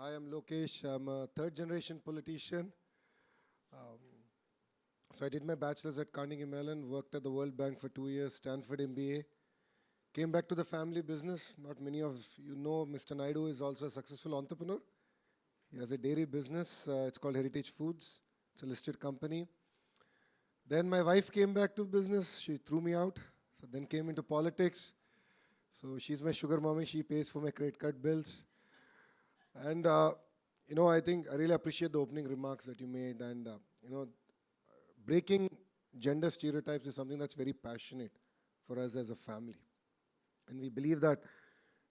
Hi, I'm Lokesh. I'm a third generation politician. Um, so I did my bachelor's at Carnegie Mellon, worked at the World Bank for 2 years, Stanford MBA. Came back to the family business. Not many of you know Mr. Naidu is also a successful entrepreneur. He has a dairy business. It's called Heritage Foods. It's a listed company. Then my wife came back to business. She threw me out. So then came into politics. So she's my sugar mommy. She pays for my credit card bills. And, I think I really appreciate the opening remarks that you made. And, breaking gender stereotypes is something that's very passionate for us as a family. And we believe that,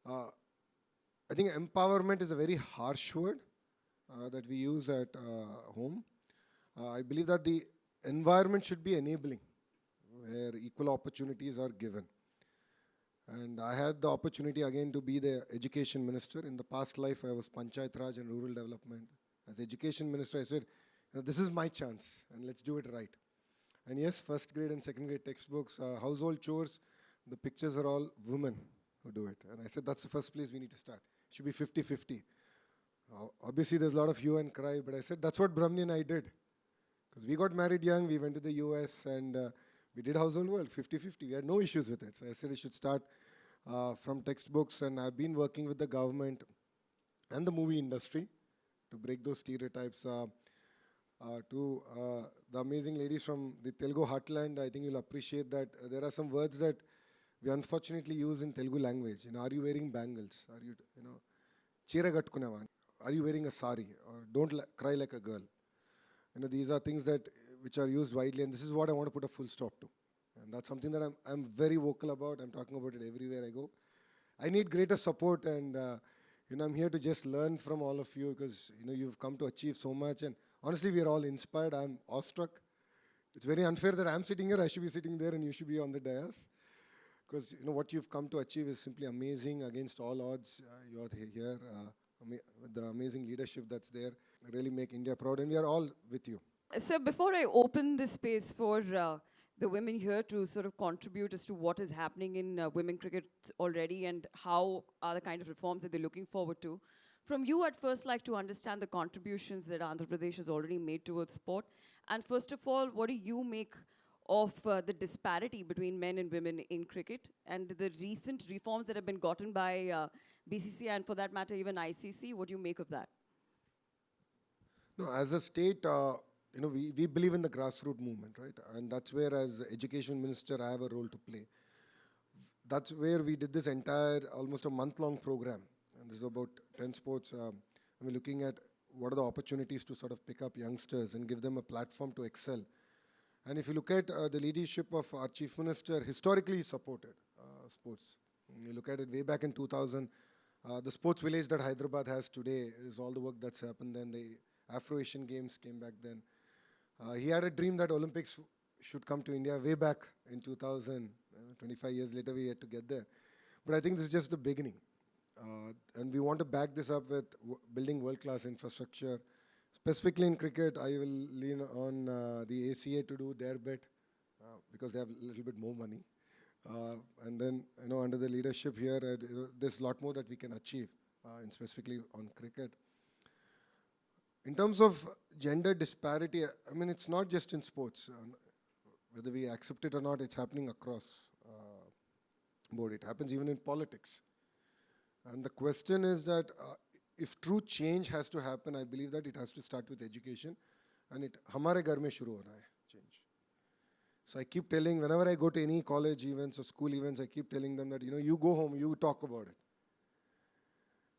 I think empowerment is a very harsh word that we use at home. I believe that the environment should be enabling, where equal opportunities are given. And I had the opportunity again to be the education minister. In the past life, I was Panchayat Raj and Rural Development. As education minister, I said, this is my chance, and let's do it right. And yes, first grade and second grade textbooks, household chores, the pictures are all women who do it. And I said, that's the first place we need to start. It should be 50-50. Obviously, there's a lot of hue and cry, but I said, that's what Brahmani and I did. Because we got married young, we went to the US, and we did household work, 50-50. We had no issues with it. So I said it should start from textbooks, and I've been working with the government and the movie industry to break those stereotypes. To the amazing ladies from the Telugu heartland, I think you'll appreciate that there are some words that we unfortunately use in Telugu language. Are you wearing bangles? Are you, chira kattukunavan? Are you wearing a sari? Or don't cry like a girl. These are things that which are used widely, and this is what I want to put a full stop to. And that's something that I'm very vocal about. I'm talking about it everywhere I go. I need greater support, and I'm here to just learn from all of you because you've come to achieve so much, and honestly, we are all inspired. I'm awestruck. It's very unfair that I'm sitting here. I should be sitting there, and you should be on the dais. Because what you've come to achieve is simply amazing against all odds. You're here with the amazing leadership that's there. Really make India proud, and we are all with you. So before I open this space for the women here to sort of contribute as to what is happening in women cricket already and how are the kind of reforms that they're looking forward to, from you I'd first like to understand the contributions that Andhra Pradesh has already made towards sport. And first of all, what do you make of the disparity between men and women in cricket and the recent reforms that have been gotten by BCCI and for that matter even ICC? What do you make of that? No, as a state, we believe in the grassroots movement, right? And that's where, as education minister, I have a role to play. That's where we did this entire, almost a month-long program. And this is about 10 sports. We're looking at what are the opportunities to sort of pick up youngsters and give them a platform to excel. And if you look at the leadership of our chief minister, historically he supported sports. You look at it way back in 2000, the sports village that Hyderabad has today is all the work that's happened then. The Afro-Asian Games came back then. He had a dream that Olympics should come to India way back in 2000. 25 years later, we had to get there. But I think this is just the beginning. And we want to back this up with building world-class infrastructure. Specifically in cricket, I will lean on the ACA to do their bit because they have a little bit more money. And then, under the leadership here, there's a lot more that we can achieve, and specifically on cricket. In terms of gender disparity, it's not just in sports. Whether we accept it or not, it's happening across board. It happens even in politics. And the question is that if true change has to happen, I believe that it has to start with education. And it, hamare ghar mein shuru ho raha hai, change. So I keep telling, whenever I go to any college events or school events, I keep telling them that, you go home, you talk about it.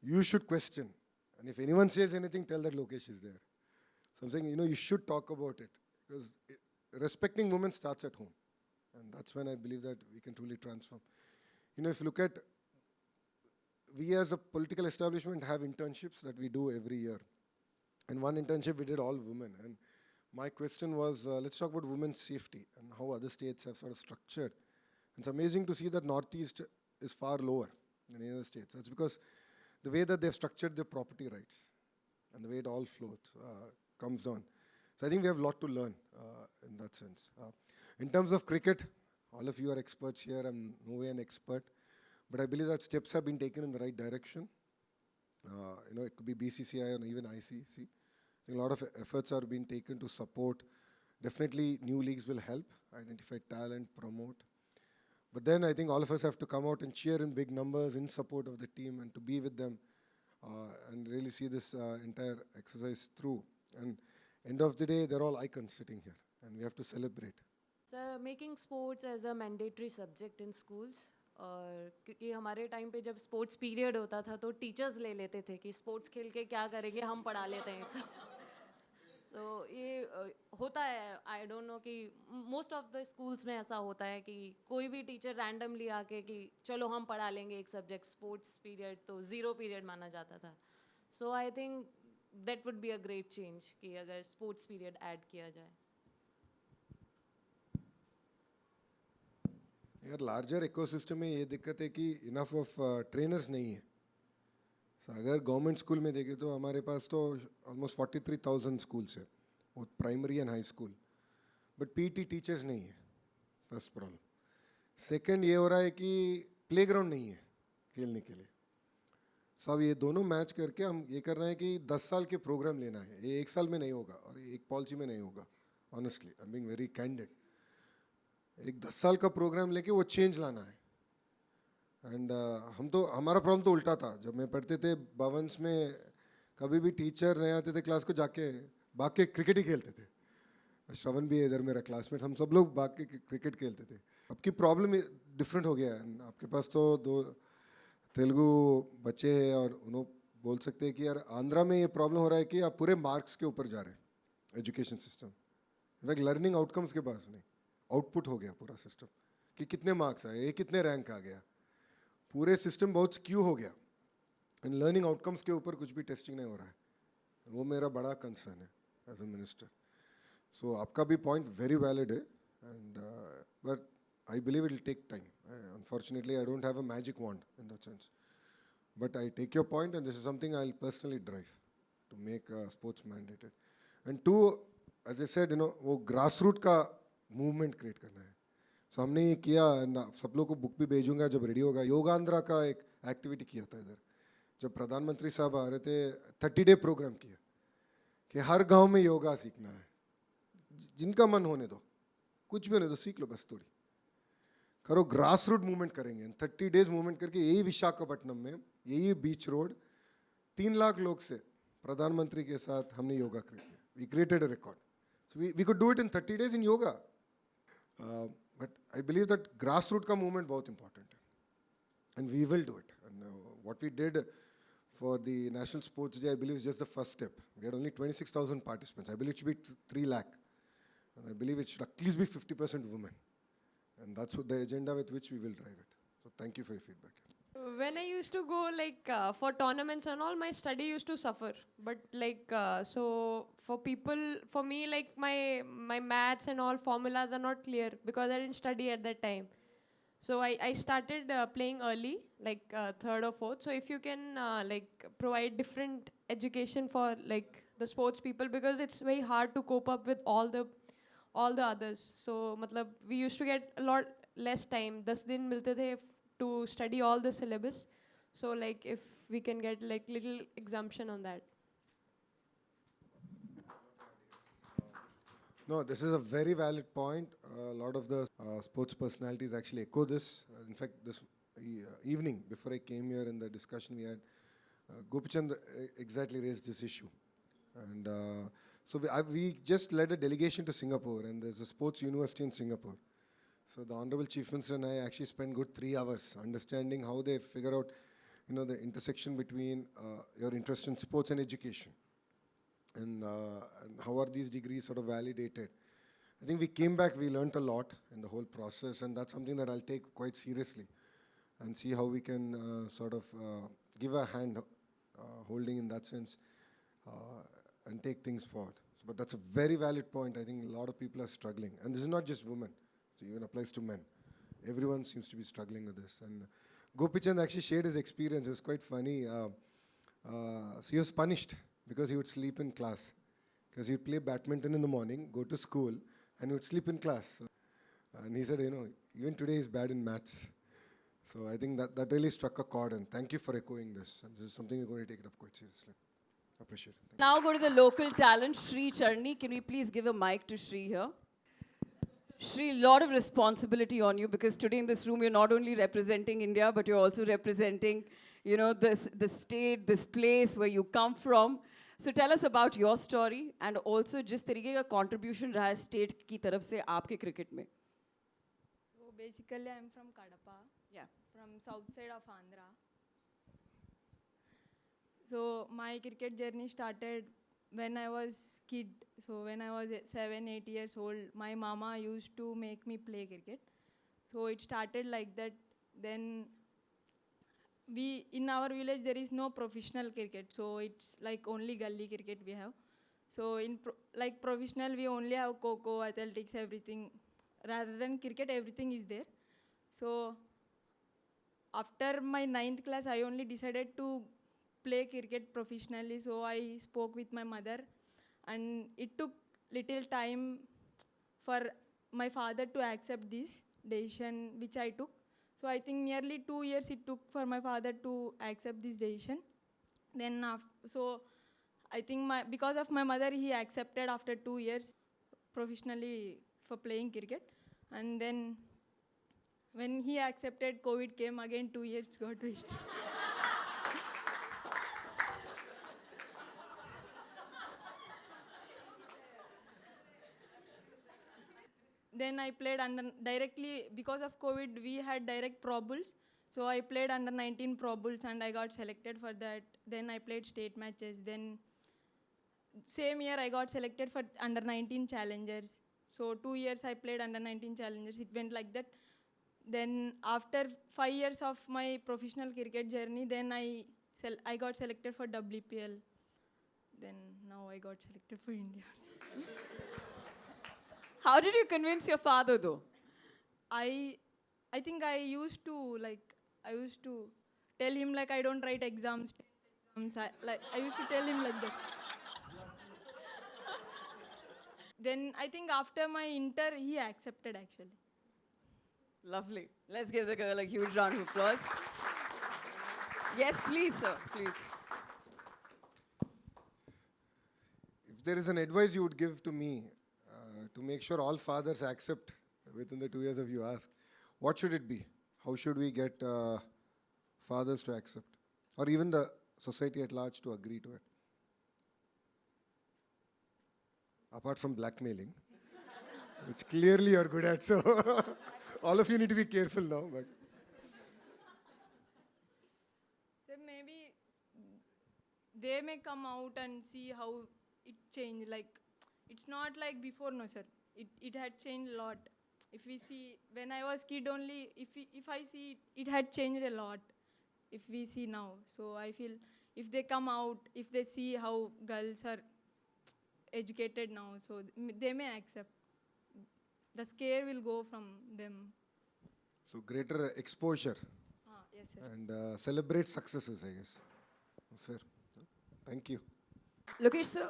You should question. And if anyone says anything, tell that Lokesh is there. So I'm saying, you should talk about it. Because respecting women starts at home. And that's when I believe that we can truly transform. If you look at, we as a political establishment have internships that we do every year. And one internship we did all women. And my question was, let's talk about women's safety and how other states have sort of structured. It's amazing to see that Northeast is far lower than any other states. That's because the way that they've structured their property rights and the way it all flows comes down. So I think we have a lot to learn in that sense. In terms of cricket, all of you are experts here. I'm no way an expert. But I believe that steps have been taken in the right direction. It could be BCCI or even ICC. I think a lot of efforts are being taken to support. Definitely, new leagues will help identify talent, promote. But then I think all of us have to come out and cheer in big numbers in support of the team and to be with them and really see this entire exercise through. And end of the day, they're all icons sitting here, and we have to celebrate. Sir making sports as a mandatory subject in schools, और क्योंकि हमारे time पे जब sports period होता था तो teachers ले लेते थे कि स्पोर्ट्स खेल के क्या करेंगे, हम पढ़ा लेते हैं सब। तो ये होता है, आई डोंट नो कि मोस्ट ऑफ द स्कूल्स में ऐसा होता है कि कोई भी टीचर रैंडमली आके कि चलो हम पढ़ा लेंगे एक सब्जेक्ट, स्पोर्ट्स पीरियड तो ज़ीरो पीरियड माना जाता था। So I think that would be a great change कि अगर स्पोर्ट्स पीरियड ऐड किया जाए। यार लार्जर इकोसिस्टम में ये दिक्कत है कि इनफ ऑफ ट्रेनर्स नहीं है। So, अगर गवर्नमेंट स्कूल में देखें तो हमारे पास तो ऑलमोस्ट 43,000 स्कूल्स है, वो primary and high school, but PT teachers नहीं है, फर्स्ट प्रॉब्लम। सेकंड ये हो रहा है कि प्लेग्राउंड नहीं है खेलने के लिए। सो अब ये दोनों मैच करके हम ये कर रहे हैं कि 10 साल के प्रोग्राम लेना है, ये एक साल में नहीं होगा और एक पॉलिसी में नहीं होगा। Honestly I am being very candid, एक 10 साल का प्रोग्राम लेके वो चेंज लाना है। एंड हम तो, हमारा प्रॉब्लम तो उल्टा था। जब मैं पढ़ते थे भवन्स में, कभी भी टीचर नहीं आते थे क्लास को, जाके भाग के क्रिकेट ही खेलते थे। श्रवण भी है इधर मेरा क्लासमेट, हम सब लोग भाग के क्रिकेट खेलते थे। अब की प्रॉब्लम डिफरेंट हो गया है। आपके पास तो 2 तेलुगु बच्चे हैं और उन्होंने बोल सकते हैं कि यार आंध्रा में ये प्रॉब्लम हो रहा है कि आप पूरे मार्क्स के ऊपर जा रहे हैं education system. In fact learning outcomes के पास नहीं, आउटपुट हो गया पूरा सिस्टम कि कितने मार्क्स आए, ये कितने रैंक आ गया। पूरे सिस्टम बहुत स्क्यू हो गया एंड लर्निंग आउटकम्स के ऊपर कुछ भी टेस्टिंग नहीं हो रहा है। वो मेरा बड़ा कंसर्न है एज अ मिनिस्टर। सो आपका भी पॉइंट वेरी वैलिड है, and but I believe it will take time. Unfortunately I don't have a magic wand in that sense, but I take your point and this is something I will personally drive to make sports mandated. And to, as I said, वो grass root का movement create करना है। सो हमने ये किया, सब लोग को बुक भी भेजूंगा जब रेडी होगा। योगांध्रा का एक एक्टिविटी किया था इधर, जब प्रधानमंत्री साहब आ रहे थे, 30 डे प्रोग्राम किया कि हर गांव में योगा सीखना है। जिनका मन होने दो, कुछ भी होने दो, सीख लो, बस थोड़ी करो। ग्रास रूट मूवमेंट करेंगे, 30 डेज मूवमेंट करके यही विशाखापट्टनम में, यही बीच रोड, 3 लाख लोग से प्रधानमंत्री के साथ हमने योगा किया। We created a record. So we could do it in 30 days in yoga. But I believe that grassroots का movement बहुत important है, and we will do it. And what we did for the National Sports Day, I believe, is just the first step. We had only 26,000 participants. I believe it should be 3 lakh, and I believe it should at least be 50% women, and that's what the agenda with which we will drive it. So thank you for your feedback. When I used to go like for tournaments and all, my study used to suffer. But like so for people, for me, like my maths and all formulas are not clear because I didn't study at that time. So I started playing early, like third or fourth. So if you can like provide different education for like the sports people, because it's very hard to cope up with all the others. So matlab we used to get a lot less time. 10 दिन मिलते थे to study all the syllabus. So like if we can get like little exemption on that. No, this is a very valid point. A lot of the sports personalities actually echo this. In fact, this evening, before I came here in the discussion we had, Gopichand exactly raised this issue. And so we just led a delegation to Singapore, and there's a sports university in Singapore. So the Honorable Chief Minister and I actually spent good 3 hours understanding how they figure out, the intersection between your interest in sports and education. And how are these degrees sort of validated. I think we came back, we learned a lot in the whole process, and that's something that I'll take quite seriously and see how we can sort of give a hand holding in that sense and take things forward. So, but that's a very valid point. I think a lot of people are struggling, and this is not just women, it even applies to men. Everyone seems to be struggling with this. And Gopichand actually shared his experience. It was quite funny. So he was punished because he would sleep in class, because he'd play badminton in the morning, go to school, and he would sleep in class. So, and he said, even today he's bad in maths. So I think that really struck a chord, and thank you for echoing this. And this is something we're going to take it up quite seriously. Appreciate it. Thank Now go to the local talent, Shri Charni. Can we please give a mic to Shri here? Shri, a lot of responsibility on you because today in this room you're not only representing India, but you're also representing, the state, this place where you come from. So tell us about your story and also जिस तरीके का contribution रहा है state की तरफ से आपके cricket में. So basically, I'm from Kadapa, Yeah. from south side of Andhra. So my cricket journey started when I was kid. So when I was 7, 8 years old, my mama used to make me play cricket. So it started like that. Then in our village there is no professional cricket. So it's like only gully cricket we have. So in like professional we only have kho-kho, athletics, everything. Rather than cricket, everything is there. So after my 9th class, I only decided to play cricket professionally. So I spoke with my mother, and it took little time for my father to accept this decision which I took. So I think nearly 2 years it took for my father to accept this decision. Then so I think because of my mother, he accepted after 2 years professionally for playing cricket. And then when he accepted, COVID came again, 2 years got wasted. Then I played directly, because of COVID, we had direct Pro Bulls. So I played under 19 Pro Bulls and I got selected for that. Then I played state matches. Then same year I got selected for under 19 challengers. So 2 years I played under 19 challengers. It went like that. Then after 5 years of my professional cricket journey, then I got selected for WPL. Then now I got selected for India. How did you convince your father though? I think I used to tell him like I don't write exams. I used to tell him like that. Then I think after my inter, he accepted actually. Lovely. Let's give the girl a huge round of applause. Yes, please, sir. Please. If there is an advice you would give to me to make sure all fathers accept within the 2 years of you ask, what should it be? How should we get fathers to accept? Or even the society at large to agree to it? Apart from blackmailing, which clearly you're good at, so all of you need to be careful now. But So maybe they may come out and see how it changed. Like, it's not like before, no sir. It had changed a lot. If we see, when I was kid only, if I see, it had changed a lot. If we see now, so I feel if they come out, if they see how girls are educated now, so they may accept. The scare will go from them. so greater exposure Yes sir. and celebrate successes, I guess. Fair. Thank you. Lokesh, sir,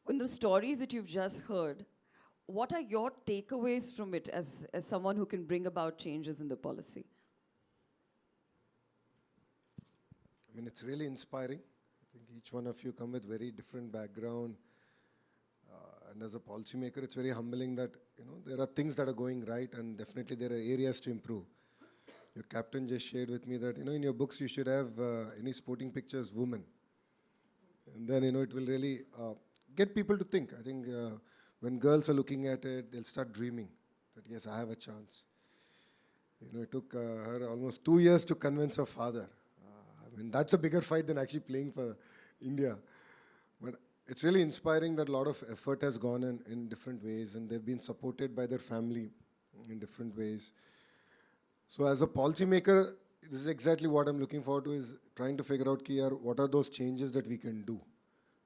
in the stories that you've just heard, what are your takeaways from it as someone who can bring about changes in the policy? I mean, it's really inspiring. I think each one of you come with very different background. And as a policymaker, it's very humbling that, there are things that are going right and definitely there are areas to improve. Your captain just shared with me that, in your books you should have any sporting pictures, women. And then, it will really get people to think. I think when girls are looking at it, they'll start dreaming that, yes, I have a chance. It took her almost 2 years to convince her father. I mean, that's a bigger fight than actually playing for India. But it's really inspiring that a lot of effort has gone in different ways, and they've been supported by their family in different ways. So as a policymaker, this is exactly what I'm looking forward to, is trying to figure out what are those changes that we can do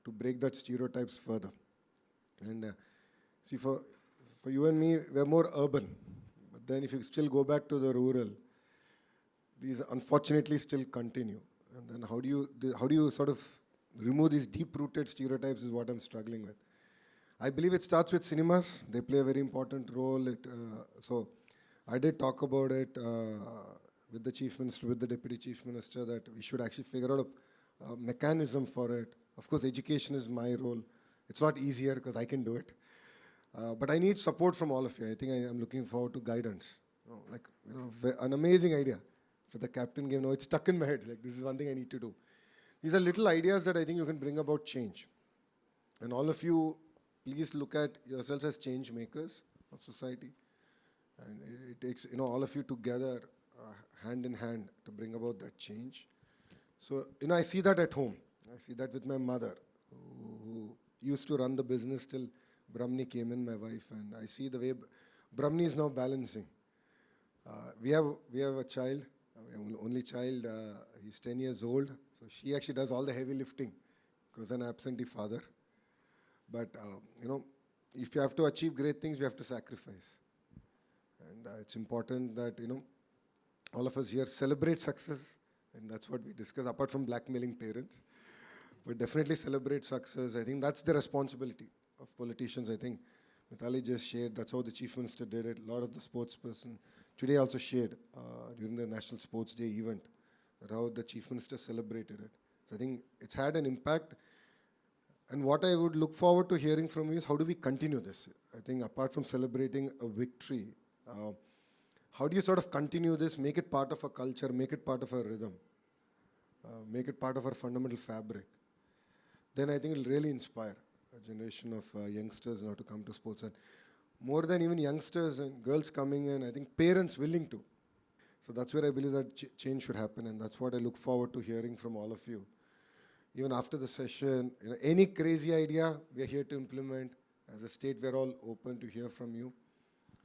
to break that stereotypes further. And see, for you and me, we're more urban. But then if you still go back to the rural, these unfortunately still continue. And then how do you sort of remove these deep-rooted stereotypes is what I'm struggling with. I believe it starts with cinemas. They play a very important role. So I did talk about it with the chief minister, with the deputy chief minister, that we should actually figure out a mechanism for it. Of course, education is my role. It's not easier because I can do it. But I need support from all of you. I think I'm looking forward to guidance. An amazing idea for the captain game. No, it's stuck in my head. Like, this is one thing I need to do. These are little ideas that I think you can bring about change. And all of you, please look at yourselves as change makers of society. And it takes, all of you together, hand in hand, to bring about that change. So, I see that at home. I see that with my mother, who used to run the business till Brahmani came in, my wife, and I see the way Brahmani is now balancing. We have a child, only child. He's 10 years old, so she actually does all the heavy lifting because an absentee father. But if you have to achieve great things, you have to sacrifice, and it's important that all of us here celebrate success, and that's what we discuss. Apart from blackmailing parents, but definitely celebrate success. I think that's the responsibility of politicians. I think Mithali just shared, that's how the chief minister did it. A lot of the sportsperson today also shared during the National Sports Day event, that how the chief minister celebrated it. So I think it's had an impact. And what I would look forward to hearing from you is, how do we continue this? I think apart from celebrating a victory, how do you sort of continue this, make it part of a culture, make it part of a rhythm, make it part of our fundamental fabric? Then I think it'll really inspire a generation of youngsters now to come to sports. And more than even youngsters and girls coming in, I think parents willing to. So that's where I believe that change should happen, and that's what I look forward to hearing from all of you. Even after the session, any crazy idea, we are here to implement. As a state, we're all open to hear from you.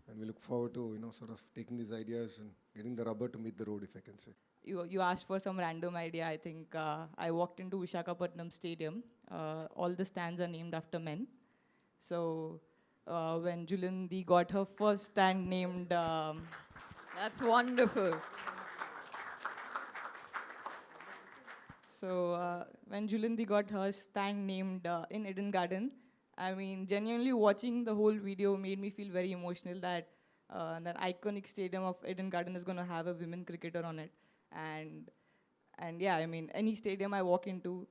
And we look forward to, sort of taking these ideas and getting the rubber to meet the road, if I can say. You asked for some random idea. I think I walked into Visakhapatnam Stadium. All the stands are named after men. So when Julindi got her first stand named... That's wonderful. So when Julindi got her stand named in Eden Garden, I mean, genuinely watching the whole video made me feel very emotional that that iconic stadium of Eden Garden is going to have a women cricketer on it. And yeah, I mean, any stadium I walk into,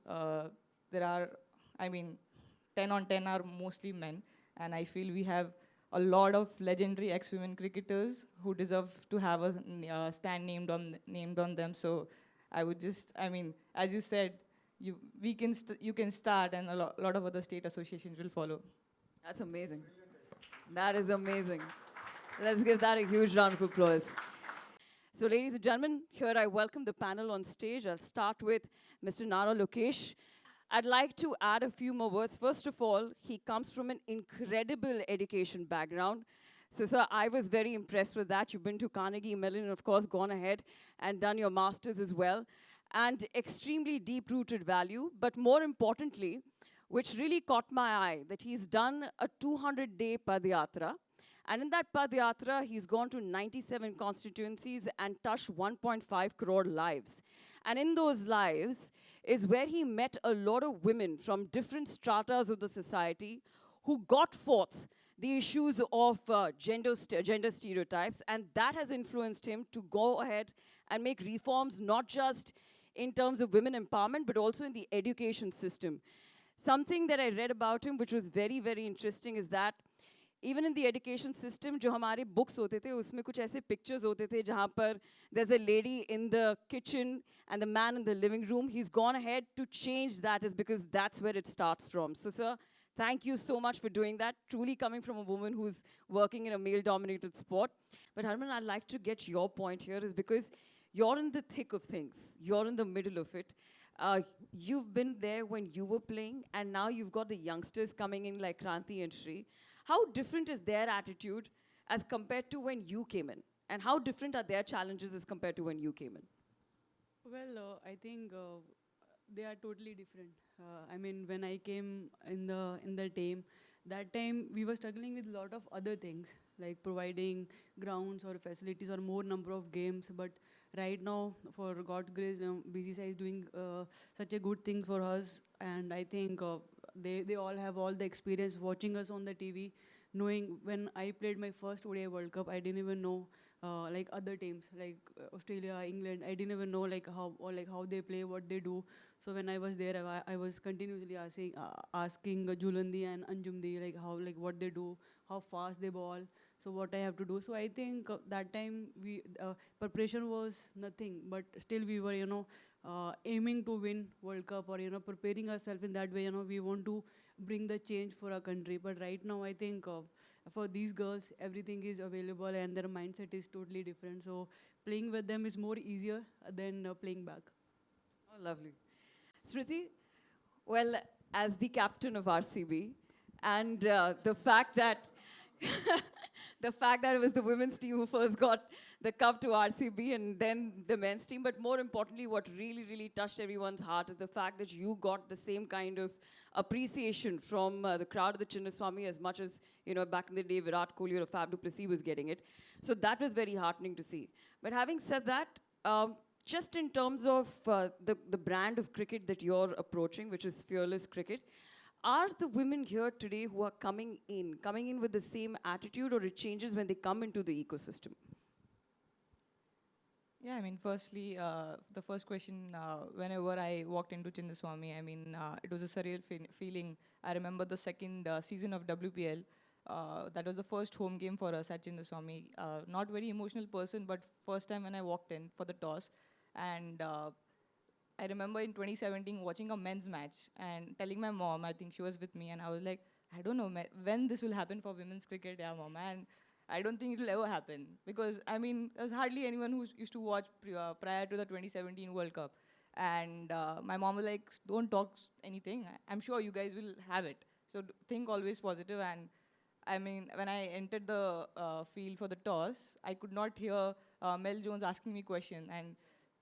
there are, 10 on 10 are mostly men. And I feel we have a lot of legendary ex-women cricketers who deserve to have a stand named on them. So I would just, as you said, you can start, and a lot of other state associations will follow. That's amazing. That is amazing. Let's give that a huge round of applause. So, ladies and gentlemen, here I welcome the panel on stage. I'll start with Mr. Nara Lokesh. I'd like to add a few more words. First of all, he comes from an incredible education background. So, sir, I was very impressed with that. You've been to Carnegie Mellon and, of course, gone ahead and done your master's as well. And extremely deep-rooted value. But more importantly, which really caught my eye, that he's done a 200-day Padayatra. And in that Padayatra, he's gone to 97 constituencies and touched 1.5 crore lives. And in those lives is where he met a lot of women from different stratas of the society who got forth the issues of gender stereotypes, and that has influenced him to go ahead and make reforms, not just in terms of women empowerment, but also in the education system. Something that I read about him, which was very, very interesting, is that even in the education system, जो हमारे books होते थे, उसमें कुछ ऐसे pictures होते थे जहाँ पर there's a lady in the kitchen and the man in the living room. He's gone ahead to change that, is because that's where it starts from. So, sir, thank you so much for doing that. Truly coming from a woman who's working in a male-dominated sport. But Harman, I'd like to get your point here, is because you're in the thick of things. You're in the middle of it. You've been there when you were playing, and now you've got the youngsters coming in like Kranti and Shri. How different is their attitude as compared to when you came in? And how different are their challenges as compared to when you came in? Well, I think they are totally different. When I came in the team, that time we were struggling with a lot of other things, like providing grounds or facilities or more number of games. But right now, for God's grace, BCCI is doing such a good thing for us, and I think they all have all the experience watching us on the TV, knowing when I played my first ODI World Cup, I didn't even know like other teams, like Australia, England. I didn't even know like how they play, what they do. So when I was there, I was continuously asking Julandi and Anjumdi like how, like what they do, how fast they ball, so what I have to do. So I think that time we preparation was nothing, but still we were aiming to win World Cup, or preparing ourselves in that way. We want to bring the change for our country. But right now I think for these girls everything is available and their mindset is totally different. So playing with them is more easier than playing back. Oh, lovely. Smriti, well, as the captain of RCB, and the fact that the fact that it was the women's team who first got the cup to RCB and then the men's team, but more importantly, what really, really touched everyone's heart is the fact that you got the same kind of appreciation from the crowd of the Chinnaswamy as much as, back in the day, Virat Kohli or Fab du Plessis was getting it. So that was very heartening to see. But having said that, just in terms of the brand of cricket that you're approaching, which is fearless cricket, are the women here today who are coming in with the same attitude, or it changes when they come into the ecosystem? Yeah, I mean, firstly, the first question, whenever I walked into Chinnaswamy, I mean, it was a surreal feeling. I remember the second season of WPL. That was the first home game for us at Chinnaswamy. Not very emotional person, but first time when I walked in for the toss. And I remember in 2017 watching a men's match and telling my mom, I think she was with me, and I was like, I don't know when this will happen for women's cricket, yeah, mom. And I don't think it will ever happen, because, I mean, there's hardly anyone who used to watch prior to the 2017 World Cup. And my mom was like, don't talk anything. I'm sure you guys will have it. So think always positive. And I mean, when I entered the field for the toss, I could not hear Mel Jones asking me question.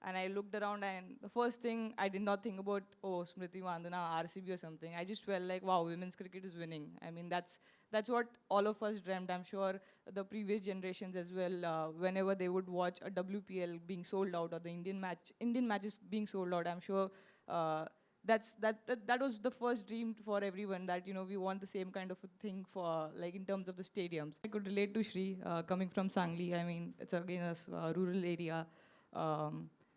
And I looked around, and the first thing, I did not think about, oh, Smriti Mandana, RCB or something. I just felt like, wow, women's cricket is winning. I mean, that's what all of us dreamt. I'm sure the previous generations as well, whenever they would watch a WPL being sold out, or the Indian matches being sold out, I'm sure that was the first dream for everyone, that, we want the same kind of a thing for, like, in terms of the stadiums. I could relate to Shri, coming from Sangli. I mean, it's again a rural area.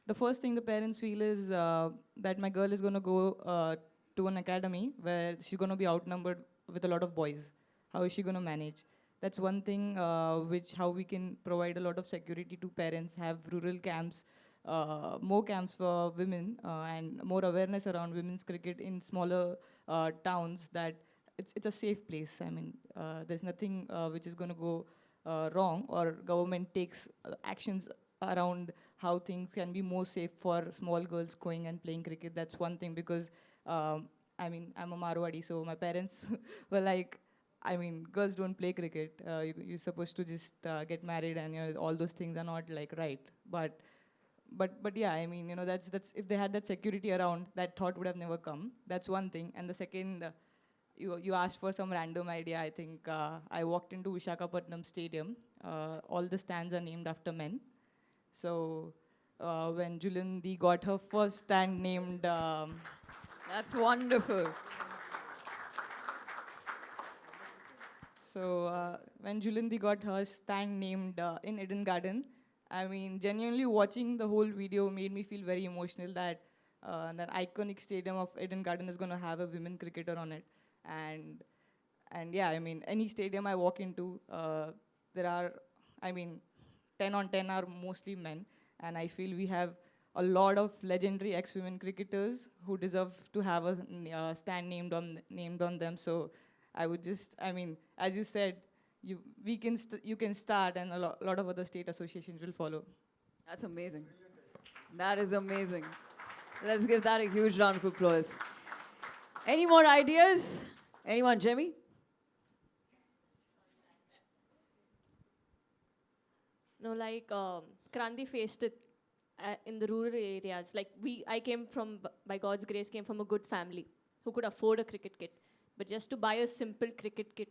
The first thing the parents feel is that my girl is going to go to an academy where she's going to be outnumbered with a lot of boys. How is she going to manage? That's one thing how we can provide a lot of security to parents, have rural camps, more camps for women, and more awareness around women's cricket in smaller towns, that it's a safe place. I mean, there's nothing which is going to go wrong, or government takes actions around how things can be more safe for small girls going and playing cricket. That's one thing, because I mean, I'm a Amaravati, so my parents were like, I mean, girls don't play cricket. You're supposed to just get married, and all those things are not like right. But yeah, I mean, that's if they had that security around, that thought would have never come. That's one thing. And the second, you asked for some random idea. I think I walked into Visakhapatnam Stadium. All the stands are named after men. So when Julandi got her first stand named... That's wonderful. So when Julandi got her stand named in Eden Garden, I mean, genuinely watching the whole video made me feel very emotional, that that iconic stadium of Eden Garden is going to have a women cricketer on it. And yeah, I mean, any stadium I walk into, there are, I mean, 10 on 10 are mostly men. And I feel we have a lot of legendary ex-women cricketers who deserve to have a stand named on them. So I would just, I mean, as you said, you can start, and a lot of other state associations will follow. That's amazing. That is amazing. Let's give that a huge round of applause. Any more ideas? Anyone, Jemmy? No, like Kranti faced it in the rural areas. Like I came from, by God's grace, came from a good family who could afford a cricket kit. But just to buy a simple cricket kit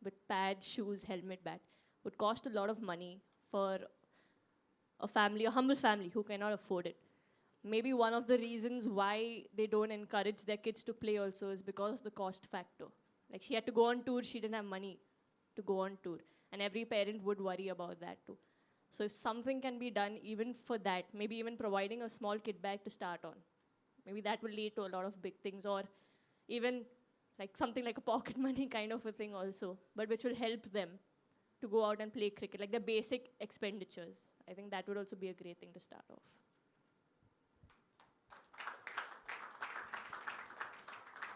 with pads, shoes, helmet, bat would cost a lot of money for a family, a humble family who cannot afford it. Maybe one of the reasons why they don't encourage their kids to play also is because of the cost factor. Like she had to go on tour, she didn't have money to go on tour. And every parent would worry about that too. So if something can be done even for that, maybe even providing a small kit bag to start on, maybe that will lead to a lot of big things, or even like something like a pocket money kind of a thing also, but which will help them to go out and play cricket, like the basic expenditures. I think that would also be a great thing to start off.